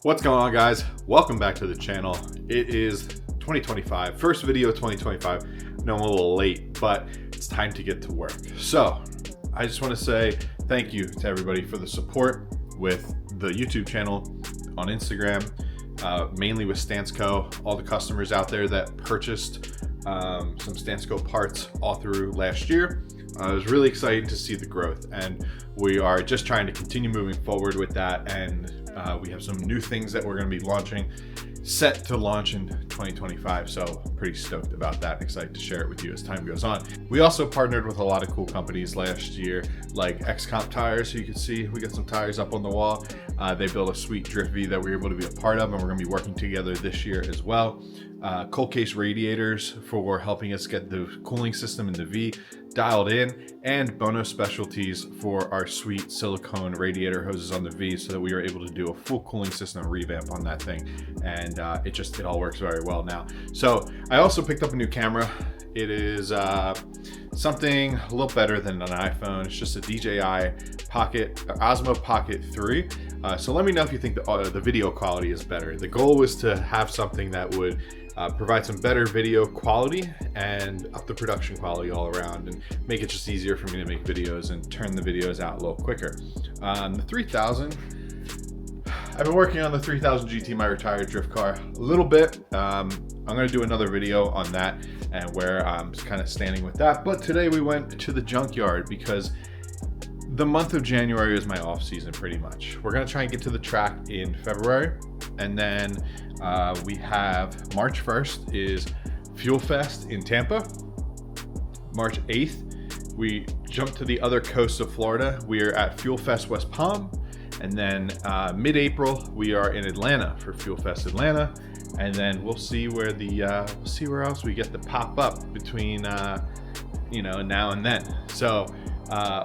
What's going on, guys? Welcome back to the channel. It is 2025, first video of 2025. No, I'm a little late, but it's time to get to work. So I just want to say thank you to everybody for the support with the YouTube channel, on Instagram, mainly with Stansco, all the customers out there that purchased some Stansco parts all through last year. I was really excited to see the growth, and we are just trying to continue moving forward with that. And we have some new things that we're going to be launching, set to launch in 2025. So pretty stoked about that. Excited to share it with you as time goes on. We also partnered with a lot of cool companies last year, like XComp tires. So you can see we got some tires up on the wall. They built a sweet drift V that we were able to be a part of, and we're going to be working together this year as well. Cold case radiators for helping us get the cooling system in the V dialed in, and Bono Specialties for our sweet silicone radiator hoses on the V, so that we were able to do a full cooling system revamp on that thing. And it all works very well now. So I also picked up a new camera. It is something a little better than an iPhone. It's just a DJI Osmo Pocket 3. So let me know if you think the video quality is better. The goal was to have something that would provide some better video quality and up the production quality all around, and make it just easier for me to make videos and turn the videos out a little quicker. The 3000, I've been working on the 3000 GT, my retired drift car, a little bit. I'm going to do another video on that and where I'm kind of standing with that. But today we went to the junkyard because the month of January is my off season pretty much. We're going to try and get to the track in February, and then we have March 1st is Fuel Fest in Tampa. March 8th, we jump to the other coast of Florida. We are at Fuel Fest West Palm. And then mid-April, we are in Atlanta for Fuel Fest Atlanta. And then we'll see where we'll see where else we get to pop up between now and then. So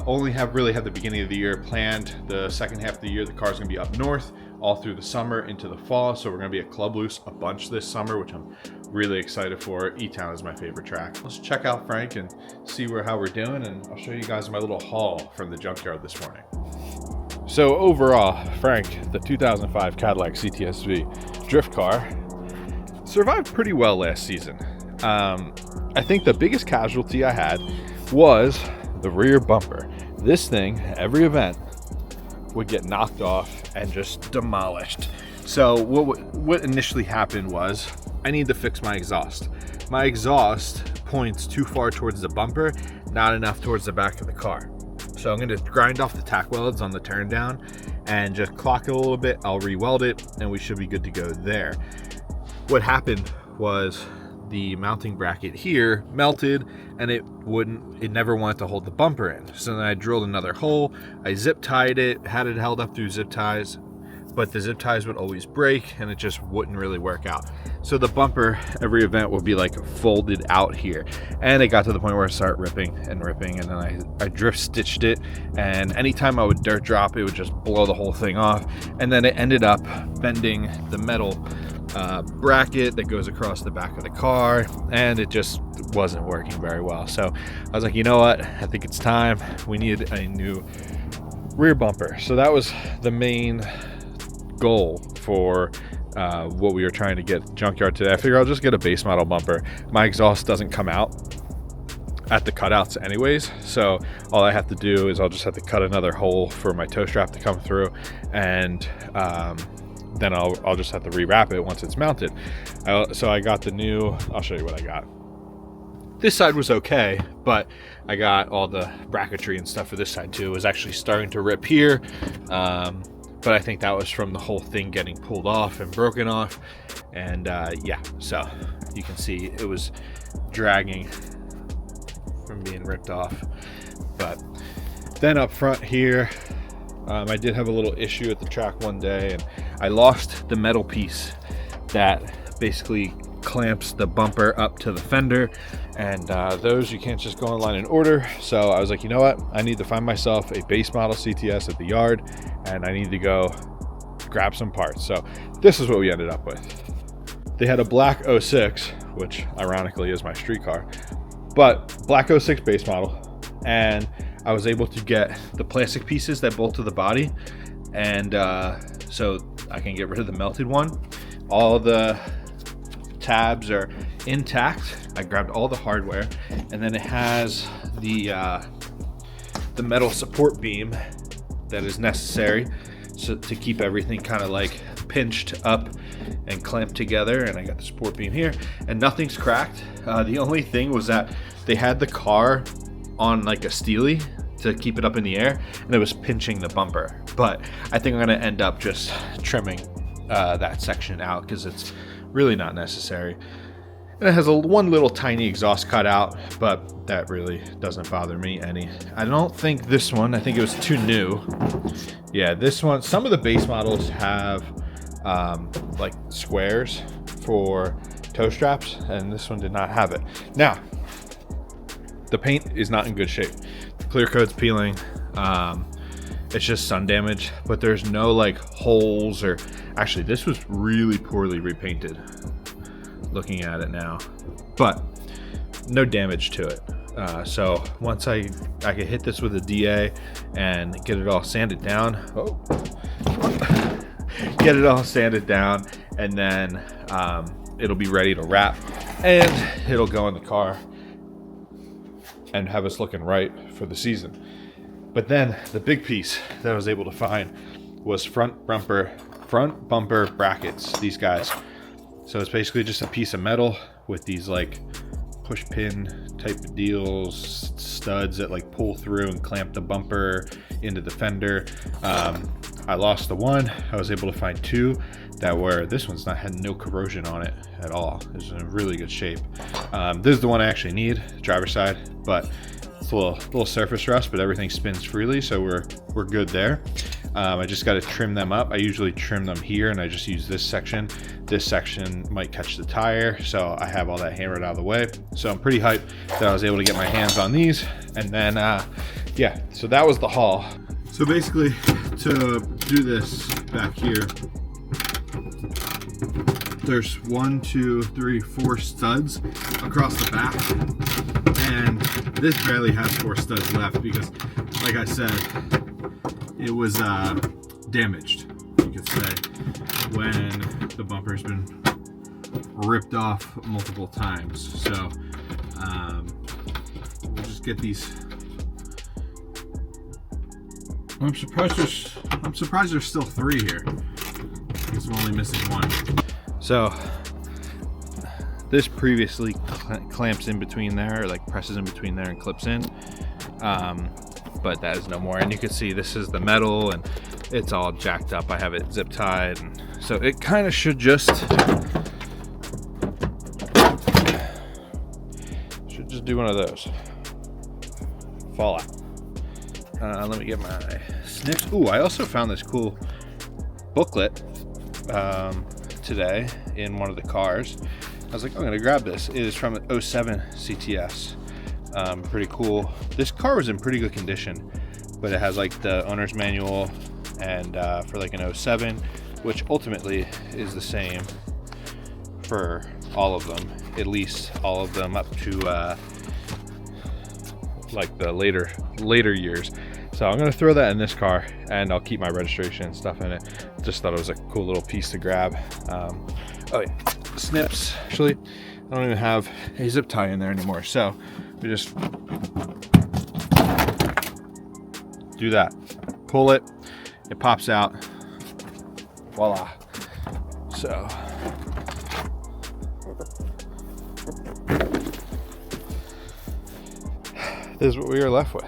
only really have the beginning of the year planned. The second half of the year, the car's gonna be up north all through the summer into the fall. So we're gonna be at Club Loose a bunch this summer, which I'm really excited for. E-Town is my favorite track. Let's check out Frank and see how we're doing, and I'll show you guys my little haul from the junkyard this morning. So overall, Frank, the 2005 Cadillac CTS-V drift car, survived pretty well last season. I think the biggest casualty I had was the rear bumper. This thing, every event, would get knocked off and just demolished. So what initially happened was I need to fix my exhaust. My exhaust points too far towards the bumper, not enough towards the back of the car. So I'm going to grind off the tack welds on the turn down and just clock it a little bit. I'll re-weld it and we should be good to go there. What happened was the mounting bracket here melted, and it never wanted to hold the bumper in. So then I drilled another hole, I zip tied it, had it held up through zip ties, but the zip ties would always break and it just wouldn't really work out. So the bumper, every event, would be like folded out here. And it got to the point where I started ripping, and then I drift stitched it, and anytime I would dirt drop, it would just blow the whole thing off. And then it ended up bending the metal bracket that goes across the back of the car, and it just wasn't working very well. So I was like, you know what, I think it's time. We need a new rear bumper. So that was the main goal for what we were trying to get junkyard today. I figure I'll just get a base model bumper. My exhaust doesn't come out at the cutouts anyways, so all I have to do is I'll just have to cut another hole for my toe strap to come through, and then I'll just have to rewrap it once it's mounted. So I got the new, I'll show you what I got. This side was okay, but I got all the bracketry and stuff for this side too. It was actually starting to rip here, but I think that was from the whole thing getting pulled off and broken off. And yeah, so you can see it was dragging from being ripped off. But then up front here, I did have a little issue at the track one day, and I lost the metal piece that basically clamps the bumper up to the fender, and those you can't just go online and order. So I was like, you know what, I need to find myself a base model CTS at the yard, and I need to go grab some parts. So this is what we ended up with. They had a black 06, which ironically is my street car, but black 06 base model, and I was able to get the plastic pieces that bolt to the body, and so I can get rid of the melted one. All the tabs are intact. I grabbed all the hardware, and then it has the metal support beam that is necessary to keep everything kind of like pinched up and clamped together. And I got the support beam here, and nothing's cracked. The only thing was that they had the car on like a steely to keep it up in the air, and it was pinching the bumper. But I think I'm gonna end up just trimming that section out because it's really not necessary. And it has one little tiny exhaust cut out, but that really doesn't bother me any. I don't think this one, I think it was too new. Yeah, this one, some of the base models have like squares for toe straps, and this one did not have it. Now, the paint is not in good shape. The clear coat's peeling. It's just sun damage, but there's no like holes, or actually this was really poorly repainted looking at it now, but no damage to it. So once I can hit this with a DA and get it all sanded down, get it all sanded down, and then it'll be ready to wrap, and it'll go in the car and have us looking right for the season. But then the big piece that I was able to find was front bumper brackets, these guys. So it's basically just a piece of metal with these like push pin type of deals, studs that like pull through and clamp the bumper into the fender. I lost the one. I was able to find two that were, this one's had no corrosion on it at all. It's in really good shape. This is the one I actually need, driver's side, but it's a little surface rust, but everything spins freely, so we're good there. I just got to trim them up. I usually trim them here, and I just use this section. This section might catch the tire, so I have all that hammered out of the way. So I'm pretty hyped that I was able to get my hands on these. And then, yeah, so that was the haul. So basically, to do this back here, there's 1, 2, 3, 4 studs across the back, and this barely has 4 studs left because, like I said, it was damaged, you could say, when the bumper's been ripped off multiple times. So we'll just get these. I'm surprised there's still 3 here. I guess I'm only missing 1. So this previously clamps in between there, or like presses in between there and clips in, but that is no more. And you can see this is the metal, and it's all jacked up. I have it zip tied, and so it kind of should just do one of those. Fall out. Let me get my snips. Ooh, I also found this cool booklet today in one of the cars. I was like, I'm gonna grab this. It is from an 07 CTS. Pretty cool. This car was in pretty good condition, but it has like the owner's manual, and for like an 07, which ultimately is the same for all of them, at least all of them up to like the later years. So I'm gonna throw that in this car, and I'll keep my registration and stuff in it. Just thought it was a cool little piece to grab. Oh yeah, snips. Actually, I don't even have a zip tie in there anymore, so we just do that. Pull it, it pops out. Voila. So this is what we are left with.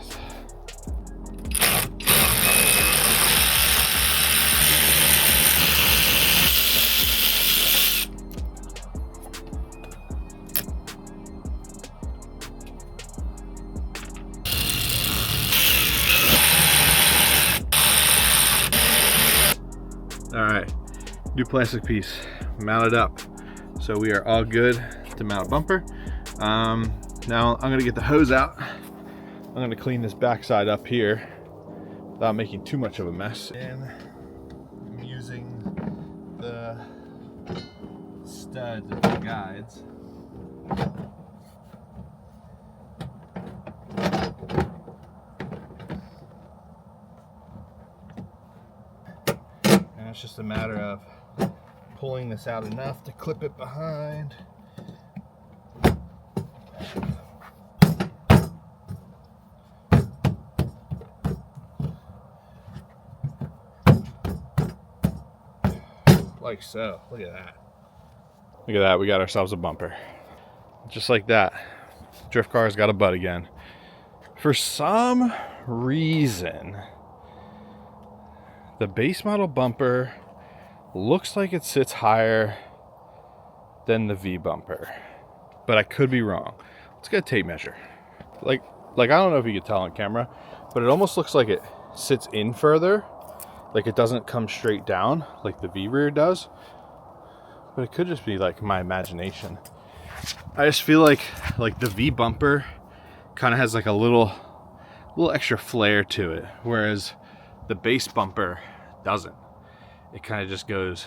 All right, new plastic piece mounted up, so we are all good to mount a bumper. Now I'm gonna get the hose out. I'm gonna clean this backside up here without making too much of a mess. And I'm using the studs and the guides. it's just a matter of pulling this out enough to clip it behind. Like so. Look at that. Look at that. We got ourselves a bumper. Just like that. Drift car's got a butt again. For some reason, the base model bumper looks like it sits higher than the V bumper, but I could be wrong. Let's get a tape measure. Like I don't know if you can tell on camera, but it almost looks like it sits in further. Like it doesn't come straight down like the V rear does, but it could just be like my imagination. I just feel like the V bumper kind of has like a little extra flair to it, whereas the base bumper doesn't. It kind of just goes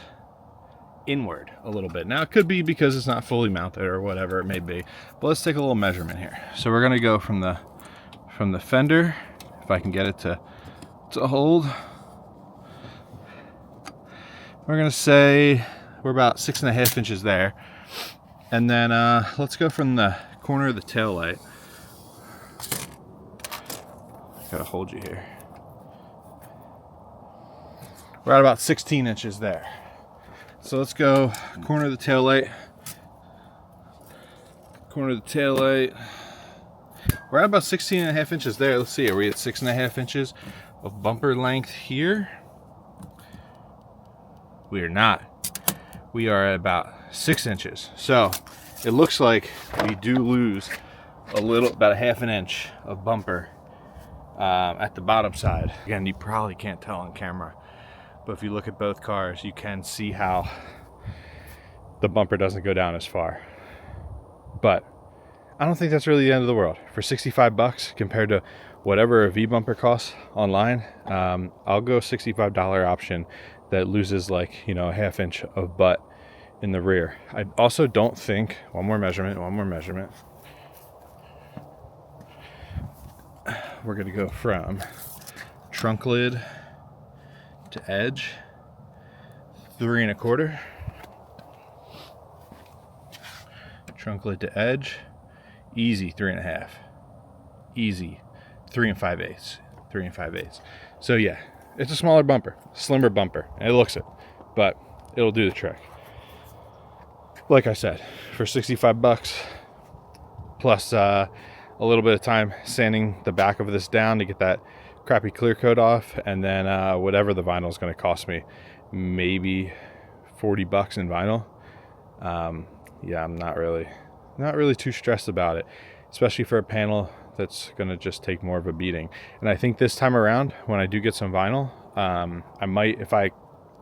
inward a little bit. Now it could be because it's not fully mounted or whatever it may be, but let's take a little measurement here. So we're gonna go from the fender, if I can get it to hold. We're gonna say we're about 6.5 inches there. And then let's go from the corner of the tail light. Gotta hold you here. We're at about 16 inches there. So let's go corner of the tail light. Corner of the tail light. We're at about 16.5 inches there. Let's see, are we at 6.5 inches of bumper length here? We are not. We are at about 6 inches. So it looks like we do lose about 1/2 inch of bumper at the bottom side. Again, you probably can't tell on camera, but if you look at both cars, you can see how the bumper doesn't go down as far. But I don't think that's really the end of the world. For 65 bucks compared to whatever a V bumper costs online, I'll go $65 option that loses like, you know, 1/2 inch of butt in the rear. I also don't think, one more measurement. We're gonna go from trunk lid to edge, 3 1/4. Trunk lid to edge, easy 3 1/2. Easy 3 5/8. 3 5/8. So yeah, it's a smaller bumper, slimmer bumper, and it looks it, but it'll do the trick. Like I said, for 65 bucks plus a little bit of time sanding the back of this down to get that crappy clear coat off, and then whatever the vinyl is going to cost me, maybe 40 bucks in vinyl. Yeah, I'm not really too stressed about it, especially for a panel that's going to just take more of a beating. And I think this time around, when I do get some vinyl, I might, if I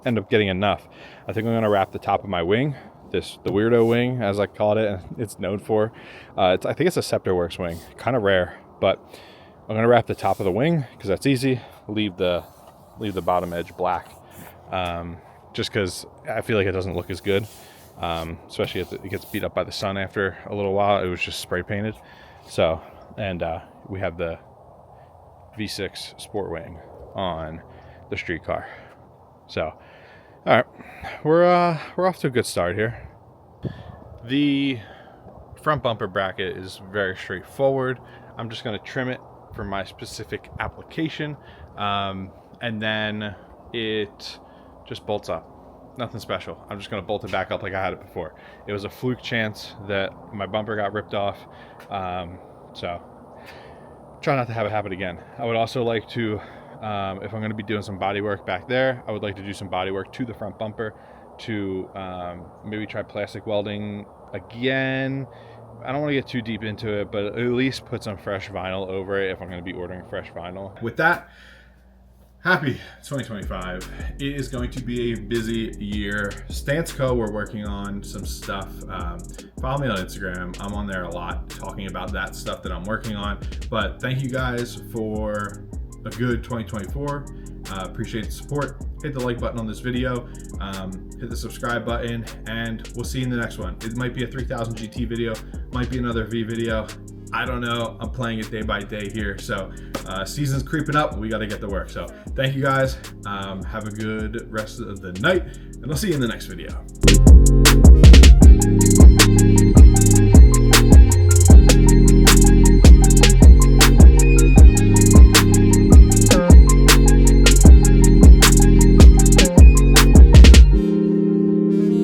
end up getting enough, I think I'm going to wrap the top of my wing, the weirdo wing, as I called it, and it's known for. I think it's a Scepterworks wing, kind of rare, but I'm going to wrap the top of the wing because that's easy. Leave the bottom edge black, just because I feel like it doesn't look as good, especially if it gets beat up by the sun after a little while. It was just spray painted. So, and we have the V6 sport wing on the street car. So, all right, we're off to a good start here. The front bumper bracket is very straightforward. I'm just going to trim it for my specific application, and then it just bolts up. Nothing special. I'm just going to bolt it back up like I had it before. It was a fluke chance that my bumper got ripped off, so try not to have it happen again. I would also like to, if I'm going to be doing some body work back there, I would like to do some body work to the front bumper to maybe try plastic welding again. I don't want to get too deep into it, but at least put some fresh vinyl over it if I'm going to be ordering fresh vinyl. With that, happy 2025. It is going to be a busy year. Stance Co, we're working on some stuff. Follow me on Instagram. I'm on there a lot talking about that stuff that I'm working on. But thank you guys for a good 2024. Appreciate the support. Hit the like button on this video, hit the subscribe button, and we'll see you in the next one. It might be a 3000 GT video, might be another V video. I don't know. I'm playing it day by day here. So Season's creeping up. We got to get to work. So thank you guys. Have a good rest of the night, and I'll see you in the next video.